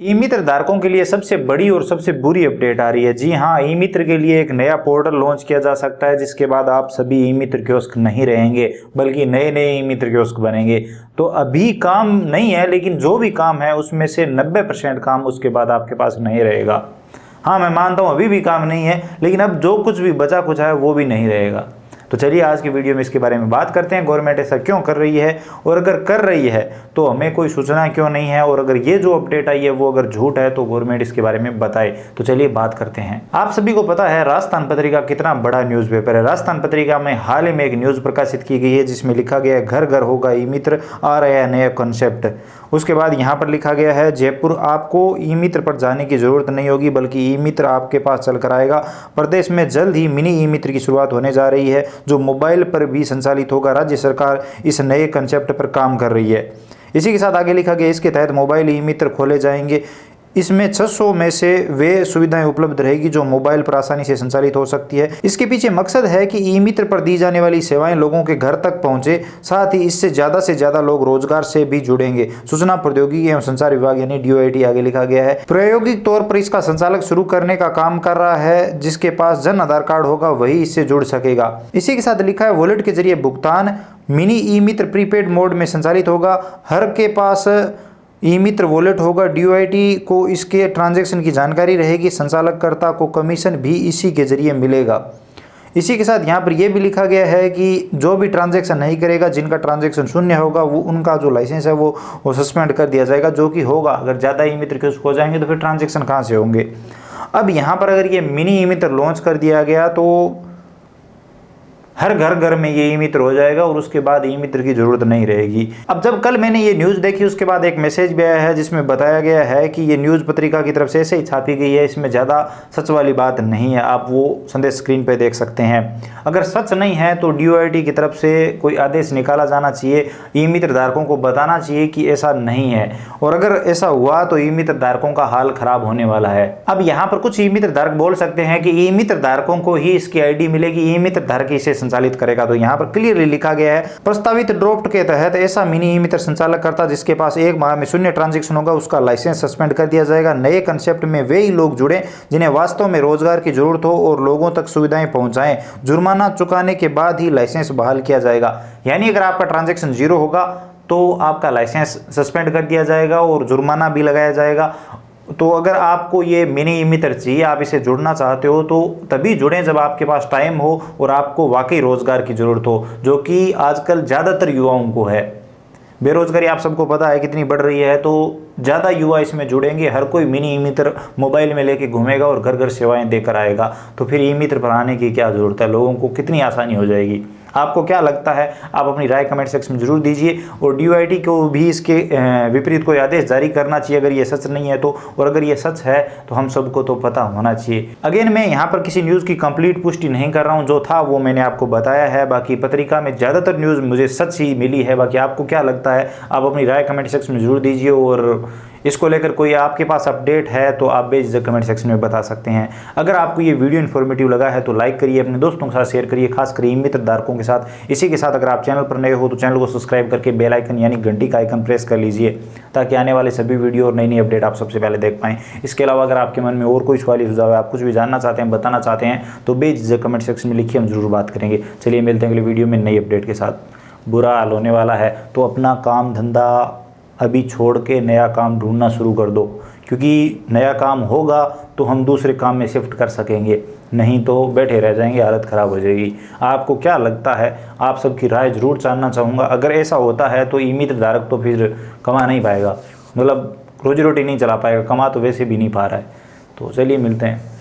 ई मित्र धारकों के लिए सबसे बड़ी और सबसे बुरी अपडेट आ रही है। जी हाँ, ई मित्र के लिए एक नया पोर्टल लॉन्च किया जा सकता है, जिसके बाद आप सभी ई मित्र कियोस्क नहीं रहेंगे, बल्कि नए नए ई मित्र कियोस्क बनेंगे। तो अभी काम नहीं है, लेकिन जो भी काम है उसमें से 90% काम उसके बाद आपके पास नहीं रहेगा। हाँ, मैं मानता हूँ अभी भी काम नहीं है, लेकिन अब जो कुछ भी बचा कुछ है वो भी नहीं रहेगा। तो चलिए आज की वीडियो में इसके बारे में बात करते हैं। गवर्नमेंट ऐसा क्यों कर रही है, और अगर कर रही है तो हमें कोई सूचना क्यों नहीं है, और अगर ये जो अपडेट आई है वो अगर झूठ है तो गवर्नमेंट इसके बारे में बताए। तो चलिए बात करते हैं। आप सभी को पता है राजस्थान पत्रिका कितना बड़ा न्यूज़पेपर है। राजस्थान पत्रिका में हाल ही में एक न्यूज़ प्रकाशित की गई है, जिसमें लिखा गया है घर घर होगा ई मित्र, आ रहा है नया कॉन्सेप्ट। उसके बाद यहाँ पर लिखा गया है जयपुर आपको ई मित्र पर जाने की जरूरत नहीं होगी, बल्कि ई मित्र आपके पास चलकर आएगा। प्रदेश में जल्द ही मिनी ई मित्र की शुरुआत होने जा रही है, जो मोबाइल पर भी संचालित होगा। राज्य सरकार इस नए कंसेप्ट पर काम कर रही है। इसी के साथ आगे लिखा गया इसके तहत मोबाइल ई मित्र खोले जाएंगे। इसमें 600 में से वे सुविधाएं उपलब्ध रहेगी जो मोबाइल पर आसानी से संचालित हो सकती है। इसके पीछे मकसद है कि ई मित्र पर दी जाने वाली सेवाएं लोगों के घर तक पहुंचे, साथ ही इससे ज़्यादा लोग रोजगार से भी जुड़ेंगे। सूचना प्रौद्योगिकी एवं संचार विभाग यानी DOIT आगे लिखा गया है प्रायोगिक तौर पर इसका संचालक शुरू करने का काम कर रहा है। जिसके पास जन आधार कार्ड होगा वही इससे जुड़ सकेगा। इसी के साथ लिखा है वॉलेट के जरिए भुगतान मिनी ई मित्र प्रीपेड मोड में संचालित होगा। हर के पास ई मित्र वॉलेट होगा। DOIT को इसके ट्रांजैक्शन की जानकारी रहेगी। संचालककर्ता को कमीशन भी इसी के जरिए मिलेगा। इसी के साथ यहाँ पर यह भी लिखा गया है कि जो भी ट्रांजैक्शन नहीं करेगा, जिनका ट्रांजैक्शन शून्य होगा, वो उनका जो लाइसेंस है वो सस्पेंड कर दिया जाएगा, जो कि होगा। अगर ज़्यादा ई मित्र कियोस्क हो जाएंगे तो फिर ट्रांजैक्शन कहाँ से होंगे। अब यहाँ पर अगर ये मिनी ई मित्र लॉन्च कर दिया गया तो हर घर में ये ई मित्र हो जाएगा, और उसके बाद ई मित्र की जरूरत नहीं रहेगी। अब जब कल मैंने ये न्यूज़ देखी, उसके बाद एक मैसेज भी आया है जिसमें बताया गया है कि ये न्यूज़ पत्रिका की तरफ से ऐसे ही छापी गई है, इसमें ज़्यादा सच वाली बात नहीं है। आप वो संदेश स्क्रीन पे देख सकते हैं। अगर सच नहीं है तो DOIT की तरफ से कोई आदेश निकाला जाना चाहिए, ई मित्र धारकों को बताना चाहिए कि ऐसा नहीं है, और अगर ऐसा हुआ तो ई मित्र धारकों का हाल खराब होने वाला है। अब यहाँ पर कुछ ई मित्र धारक बोल सकते हैं कि ई मित्र धारकों को ही इसकी ID मिलेगी, ई मित्र धारक इसे संचालित करेगा। तो यहाँ पर क्लियरली लिखा गया है प्रस्तावित ड्राफ्ट के तहत ऐसा मिनी ई मित्र संचालक करता जिसके पास 1 माह में शून्य ट्रांजैक्शन होगा, उसका लाइसेंस सस्पेंड कर दिया जाएगा। नए कंसेप्ट में वे ही लोग जुड़े जिन्हें वास्तव में रोजगार की जरूरत हो और लोगों तक सुविधाएं पहुंचाएं। जुर्माना चुकाने के बाद ही लाइसेंस बहाल किया जाएगा। यानी अगर आपका ट्रांजैक्शन 0 होगा तो आपका लाइसेंस सस्पेंड कर दिया जाएगा और जुर्माना भी लगाया जाएगा। तो अगर आपको ये मिनी ई मित्र चाहिए, आप इसे जुड़ना चाहते हो, तो तभी जुड़ें जब आपके पास टाइम हो और आपको वाकई रोजगार की ज़रूरत हो, जो कि आजकल ज़्यादातर युवाओं को है। बेरोजगारी आप सबको पता है कितनी बढ़ रही है, तो ज़्यादा युवा इसमें जुड़ेंगे। हर कोई मिनी ई मित्र मोबाइल में लेके घूमेगा और घर घर सेवाएं देकर आएगा। तो फिर ई मित्र पर आने की क्या ज़रूरत है, लोगों को कितनी आसानी हो जाएगी। आपको क्या लगता है, आप अपनी राय कमेंट सेक्शन में जरूर दीजिए। और DOIT को भी इसके विपरीत कोई आदेश जारी करना चाहिए अगर ये सच नहीं है तो, और अगर ये सच है तो हम सबको तो पता होना चाहिए। अगेन मैं यहाँ पर किसी न्यूज़ की कंप्लीट पुष्टि नहीं कर रहा हूँ, जो था वो मैंने आपको बताया है। बाकी पत्रिका में ज़्यादातर न्यूज़ मुझे सच ही मिली है। बाकी आपको क्या लगता है, आप अपनी राय कमेंट सेक्शन में जरूर दीजिए, और इसको लेकर कोई आपके पास अपडेट है तो आप बेझिझक कमेंट सेक्शन में बता सकते हैं। अगर आपको ये वीडियो इन्फॉर्मेटिव लगा है तो लाइक करिए, अपने दोस्तों के साथ शेयर करिए, खासकर ई मित्र धारकों के साथ। इसी के साथ अगर आप चैनल पर नए हो तो चैनल को सब्सक्राइब करके बेल आइकन यानी घंटी का आइकन प्रेस कर लीजिए, ताकि आने वाले सभी वीडियो और नई नई अपडेट आप सबसे पहले देख पाएँ। इसके अलावा अगर आपके मन में और कोई सवाल सुझाव है, आप कुछ भी जानना चाहते हैं, बताना चाहते हैं, तो बेझिझक कमेंट सेक्शन में लिखिए, हम जरूर बात करेंगे। चलिए मिलते हैं अगले वीडियो में नई अपडेट के साथ। बुरा हाल होने वाला है, तो अपना काम धंधा अभी छोड़ के नया काम ढूंढना शुरू कर दो, क्योंकि नया काम होगा तो हम दूसरे काम में शिफ्ट कर सकेंगे, नहीं तो बैठे रह जाएंगे, हालत ख़राब हो जाएगी। आपको क्या लगता है, आप सबकी राय जरूर जानना चाहूँगा। अगर ऐसा होता है तो ई मित्र धारक तो फिर कमा नहीं पाएगा, मतलब रोजी रोटी नहीं चला पाएगा, कमा तो वैसे भी नहीं पा रहा है। तो चलिए मिलते हैं।